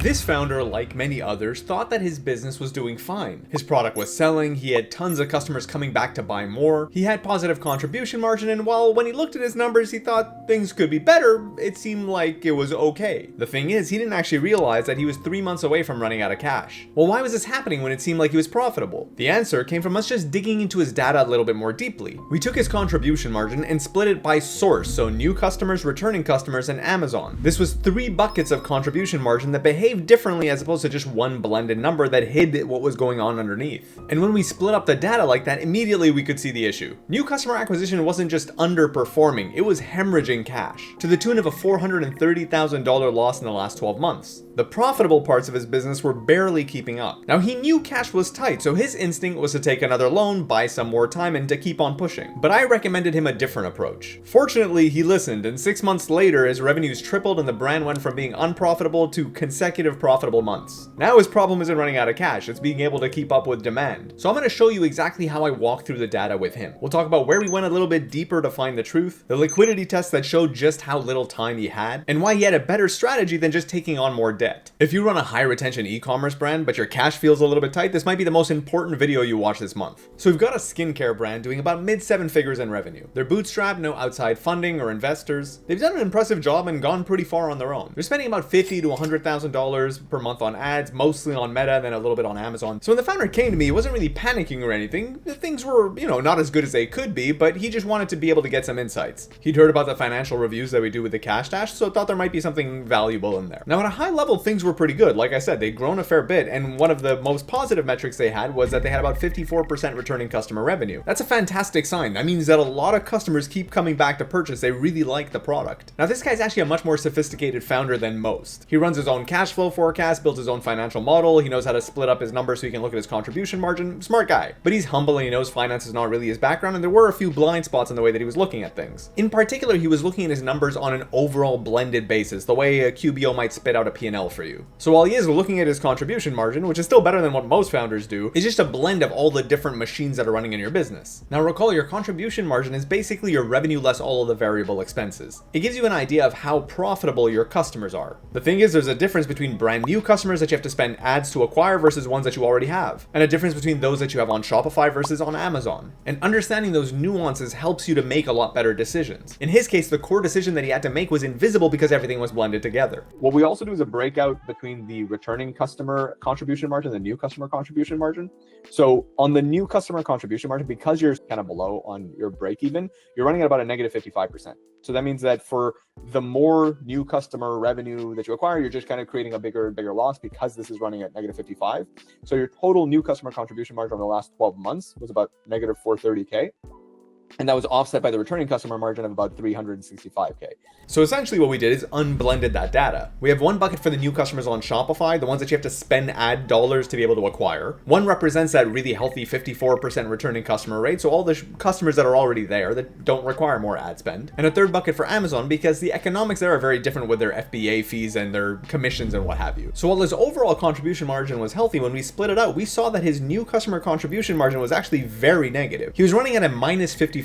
This founder, like many others, thought that his business was doing fine. His product was selling, he had tons of customers coming back to buy more, he had positive contribution margin, and while when he looked at his numbers he thought things could be better, it seemed like it was okay. The thing is, he didn't actually realize that he was 3 months away from running out of cash. Well, why was this happening when it seemed like he was profitable? The answer came from us just digging into his data a little bit more deeply. We took his contribution margin and split it by source, so new customers, returning customers, and Amazon. This was 3 buckets of contribution margin that behaved differently as opposed to just one blended number that hid what was going on underneath. And when we split up the data like that, immediately we could see the issue. New customer acquisition wasn't just underperforming, it was hemorrhaging cash, to the tune of a $430,000 loss in the last 12 months. The profitable parts of his business were barely keeping up. Now he knew cash was tight, so his instinct was to take another loan, buy some more time, and to keep on pushing. But I recommended him a different approach. Fortunately, he listened, and 6 months later, his revenues tripled and the brand went from being unprofitable to consecutive profitable months. Now his problem isn't running out of cash, it's being able to keep up with demand. So I'm going to show you exactly how I walked through the data with him. We'll talk about where we went a little bit deeper to find the truth, the liquidity test that showed just how little time he had, and why he had a better strategy than just taking on more debt. If you run a high retention e-commerce brand, but your cash feels a little bit tight, this might be the most important video you watch this month. So we've got a skincare brand doing about mid 7 figures in revenue. They're bootstrapped, no outside funding or investors. They've done an impressive job and gone pretty far on their own. They're spending about $50,000 to $100,000 per month on ads, mostly on Meta, then a little bit on Amazon. So when the founder came to me, he wasn't really panicking or anything. Things were, not as good as they could be, but he just wanted to be able to get some insights. He'd heard about the financial reviews that we do with the Cash Dash, so thought there might be something valuable in there. Now at a high level, things were pretty good. Like I said, they'd grown a fair bit, and one of the most positive metrics they had was that they had about 54% returning customer revenue. That's a fantastic sign. That means that a lot of customers keep coming back to purchase. They really like the product. Now this guy's actually a much more sophisticated founder than most. He runs his own cash flow forecast, builds his own financial model, he knows how to split up his numbers so he can look at his contribution margin. Smart guy. But he's humble and he knows finance is not really his background, and there were a few blind spots in the way that he was looking at things. In particular, he was looking at his numbers on an overall blended basis, the way a QBO might spit out a P&L for you. So while he is looking at his contribution margin, which is still better than what most founders do, it's just a blend of all the different machines that are running in your business. Now recall, your contribution margin is basically your revenue less all of the variable expenses. It gives you an idea of how profitable your customers are. The thing is, there's a difference between brand new customers that you have to spend ads to acquire versus ones that you already have, and a difference between those that you have on Shopify versus on Amazon. And understanding those nuances helps you to make a lot better decisions. In his case, the core decision that he had to make was invisible because everything was blended together. What we also do is a breakout between the returning customer contribution margin and the new customer contribution margin. So on the new customer contribution margin, because you're kind of below on your break even, you're running at about a negative 55%. So that means that for the more new customer revenue that you acquire, you're just kind of creating a bigger and bigger loss because this is running at negative 55. So your total new customer contribution margin over the last 12 months was about negative 430K. And that was offset by the returning customer margin of about 365K. So essentially what we did is unblended that data. We have one bucket for the new customers on Shopify, the ones that you have to spend ad dollars to be able to acquire. One represents that really healthy 54% returning customer rate, so all the customers that are already there that don't require more ad spend. And a third bucket for Amazon, because the economics there are very different with their FBA fees and their commissions and what have you. So while his overall contribution margin was healthy, when we split it out, we saw that his new customer contribution margin was actually very negative. He was running at a minus 55%.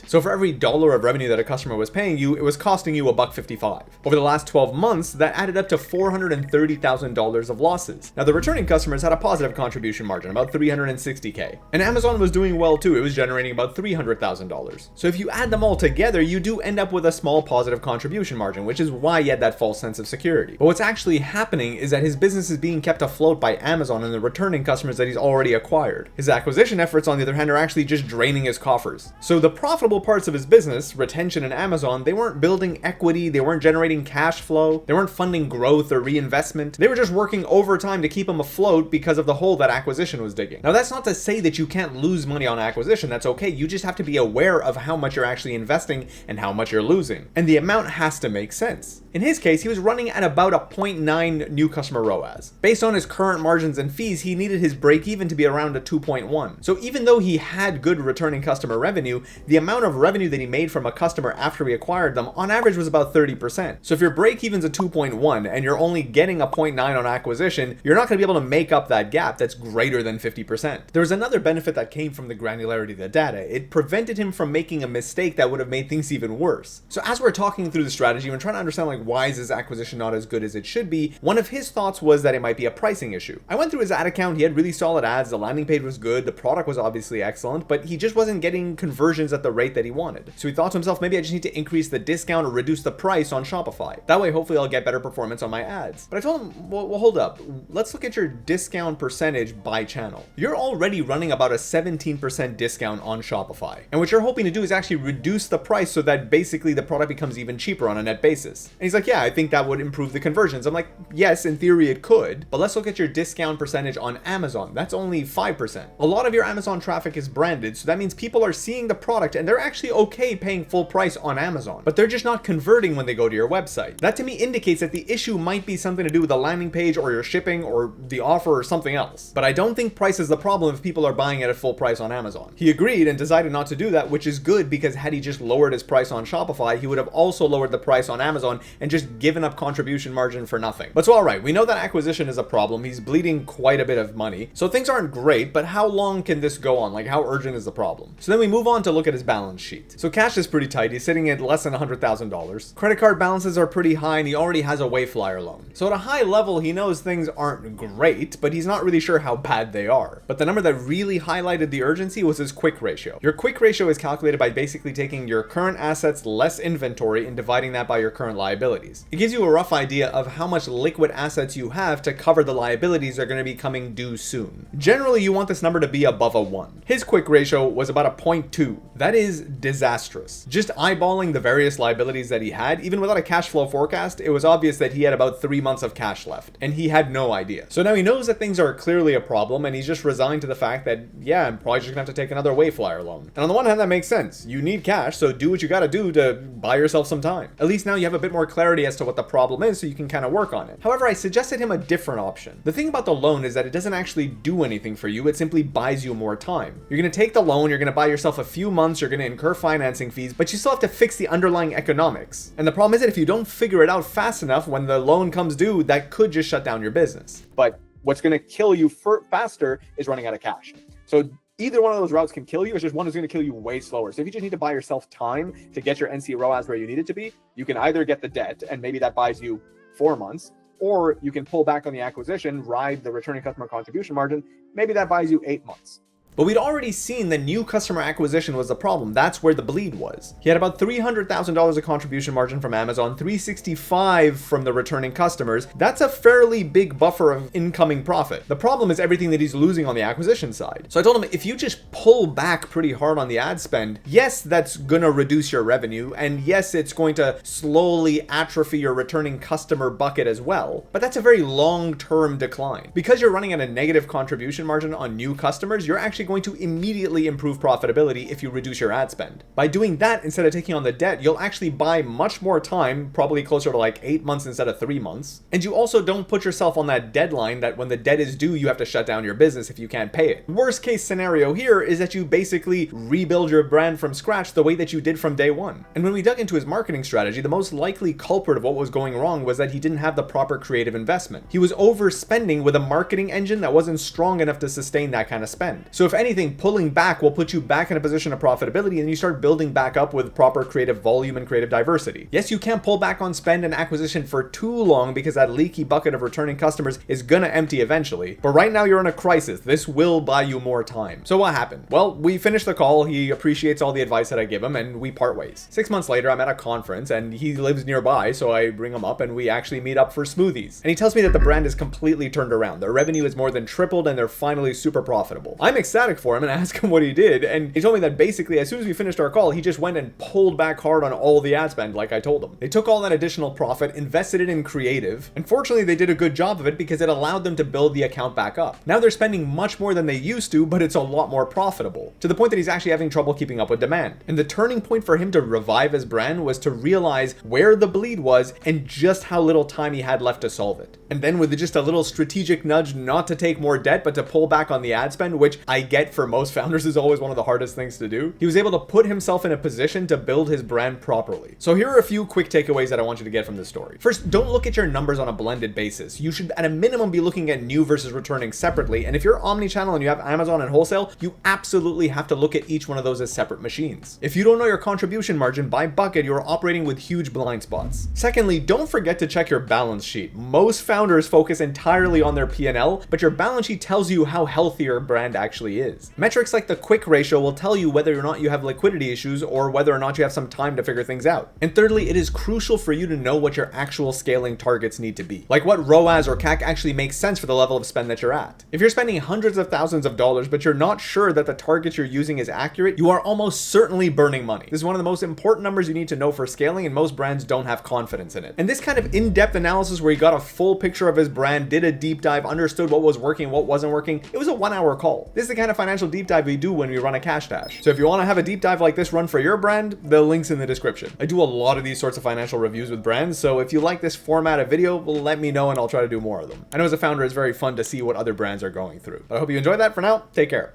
So for every dollar of revenue that a customer was paying you, it was costing you $1.55. Over the last 12 months, that added up to $430,000 of losses. Now the returning customers had a positive contribution margin, about $360K. And Amazon was doing well too, it was generating about $300,000. So if you add them all together, you do end up with a small positive contribution margin, which is why he had that false sense of security. But what's actually happening is that his business is being kept afloat by Amazon and the returning customers that he's already acquired. His acquisition efforts, on the other hand, are actually just draining his coffers. So the profitable parts of his business, retention and Amazon, they weren't building equity, they weren't generating cash flow, they weren't funding growth or reinvestment. They were just working overtime to keep him afloat because of the hole that acquisition was digging. Now that's not to say that you can't lose money on acquisition, that's okay. You just have to be aware of how much you're actually investing and how much you're losing. And the amount has to make sense. In his case, he was running at about a 0.9 new customer ROAS. Based on his current margins and fees, he needed his break even to be around a 2.1. So even though he had good returning customer revenue, revenue, the amount of revenue that he made from a customer after he acquired them on average was about 30%. So if your break-even's a 2.1 and you're only getting a 0.9 on acquisition, you're not going to be able to make up that gap that's greater than 50%. There was another benefit that came from the granularity of the data. It prevented him from making a mistake that would have made things even worse. So as we're talking through the strategy and trying to understand like why is his acquisition not as good as it should be, one of his thoughts was that it might be a pricing issue. I went through his ad account, he had really solid ads, the landing page was good, the product was obviously excellent, but he just wasn't getting conversions at the rate that he wanted. So he thought to himself, maybe I just need to increase the discount or reduce the price on Shopify. That way hopefully I'll get better performance on my ads. But I told him, well hold up, let's look at your discount percentage by channel. You're already running about a 17% discount on Shopify. And what you're hoping to do is actually reduce the price so that basically the product becomes even cheaper on a net basis. And he's like, yeah, I think that would improve the conversions. I'm like, yes, in theory it could, but let's look at your discount percentage on Amazon. That's only 5%. A lot of your Amazon traffic is branded, so that means people are seeing the product and they're actually okay paying full price on Amazon, but they're just not converting when they go to your website. That to me indicates that the issue might be something to do with the landing page or your shipping or the offer or something else. But I don't think price is the problem if people are buying at a full price on Amazon. He agreed and decided not to do that, which is good because had he just lowered his price on Shopify, he would have also lowered the price on Amazon and just given up contribution margin for nothing. But so all right, we know that acquisition is a problem. He's bleeding quite a bit of money. So things aren't great, but how long can this go on? Like how urgent is the problem? So then we move on to look at his balance sheet. So cash is pretty tight. He's sitting at less than $100,000. Credit card balances are pretty high and he already has a Wayflyer loan. So at a high level, he knows things aren't great, but he's not really sure how bad they are. But the number that really highlighted the urgency was his quick ratio. Your quick ratio is calculated by basically taking your current assets less inventory and dividing that by your current liabilities. It gives you a rough idea of how much liquid assets you have to cover the liabilities that are going to be coming due soon. Generally, you want this number to be above a 1. His quick ratio was about a 0.2. That is disastrous. Just eyeballing the various liabilities that he had, even without a cash flow forecast, it was obvious that he had about 3 months of cash left, and he had no idea. So now he knows that things are clearly a problem, and he's just resigned to the fact that, yeah, I'm probably just gonna have to take another Wayflyer loan. And on the one hand, that makes sense. You need cash, so do what you gotta do to buy yourself some time. At least now you have a bit more clarity as to what the problem is, so you can kind of work on it. However, I suggested him a different option. The thing about the loan is that it doesn't actually do anything for you, it simply buys you more time. You're gonna take the loan, you're gonna buy yourself a few months, you're gonna incur financing fees, but you still have to fix the underlying economics. And the problem is that if you don't figure it out fast enough, when the loan comes due, that could just shut down your business. But what's gonna kill you faster is running out of cash. So either one of those routes can kill you, it's just one is going to kill you way slower. So if you just need to buy yourself time to get your NC ROAS where you need it to be, you can either get the debt and maybe that buys you 4 months, or you can pull back on the acquisition, ride the returning customer contribution margin, maybe that buys you 8 months. But we'd already seen that new customer acquisition was the problem. That's where the bleed was. He had about $300,000 of contribution margin from Amazon, $365,000 from the returning customers. That's a fairly big buffer of incoming profit. The problem is everything that he's losing on the acquisition side. So I told him, if you just pull back pretty hard on the ad spend, yes, that's gonna reduce your revenue, and yes, it's going to slowly atrophy your returning customer bucket as well, but that's a very long-term decline. Because you're running at a negative contribution margin on new customers, you're actually going to immediately improve profitability if you reduce your ad spend. By doing that, instead of taking on the debt, you'll actually buy much more time, probably closer to like 8 months instead of 3 months. And you also don't put yourself on that deadline that when the debt is due, you have to shut down your business if you can't pay it. Worst case scenario here is that you basically rebuild your brand from scratch the way that you did from day one. And when we dug into his marketing strategy, the most likely culprit of what was going wrong was that he didn't have the proper creative investment. He was overspending with a marketing engine that wasn't strong enough to sustain that kind of spend. So if anything, pulling back will put you back in a position of profitability and you start building back up with proper creative volume and creative diversity. Yes, you can't pull back on spend and acquisition for too long because that leaky bucket of returning customers is gonna empty eventually. But right now you're in a crisis. This will buy you more time. So what happened? Well, we finished the call. He appreciates all the advice that I give him and we part ways. 6 months later, I'm at a conference and he lives nearby, so I bring him up and we actually meet up for smoothies. And he tells me that the brand is completely turned around. Their revenue is more than tripled and they're finally super profitable. I'm ecstatic for him and I ask him what he did, and he told me that basically as soon as we finished our call, he just went and pulled back hard on all the ad spend like I told him. They took all that additional profit, invested it in creative, and fortunately they did a good job of it because it allowed them to build the account back up. Now they're spending much more than they used to, but it's a lot more profitable, to the point that he's actually having trouble keeping up with demand. And the turning point for him to revive his brand was to realize where the bleed was and just how little time he had left to solve it. And then with just a little strategic nudge not to take more debt, but to pull back on the ad spend, which I get for most founders is always one of the hardest things to do, he was able to put himself in a position to build his brand properly. So here are a few quick takeaways that I want you to get from this story. First, don't look at your numbers on a blended basis. You should at a minimum be looking at new versus returning separately. And if you're omni-channel and you have Amazon and wholesale, you absolutely have to look at each one of those as separate machines. If you don't know your contribution margin by bucket, you're operating with huge blind spots. Secondly, don't forget to check your balance sheet. Most founders focus entirely on their P&L, but your balance sheet tells you how healthy your brand actually is. Metrics like the quick ratio will tell you whether or not you have liquidity issues or whether or not you have some time to figure things out. And thirdly, it is crucial for you to know what your actual scaling targets need to be. Like what ROAS or CAC actually makes sense for the level of spend that you're at. If you're spending hundreds of thousands of dollars, but you're not sure that the target you're using is accurate, you are almost certainly burning money. This is one of the most important numbers you need to know for scaling, and most brands don't have confidence in it. And this kind of in-depth analysis where he got a full picture of his brand, did a deep dive, understood what was working, what wasn't working, it was a 1-hour call. This is the kind of financial deep dive we do when we run a cash dash. So if you want to have a deep dive like this run for your brand, the link's in the description. I do a lot of these sorts of financial reviews with brands, so if you like this format of video, let me know and I'll try to do more of them. I know as a founder, it's very fun to see what other brands are going through. But I hope you enjoyed that. For now, take care.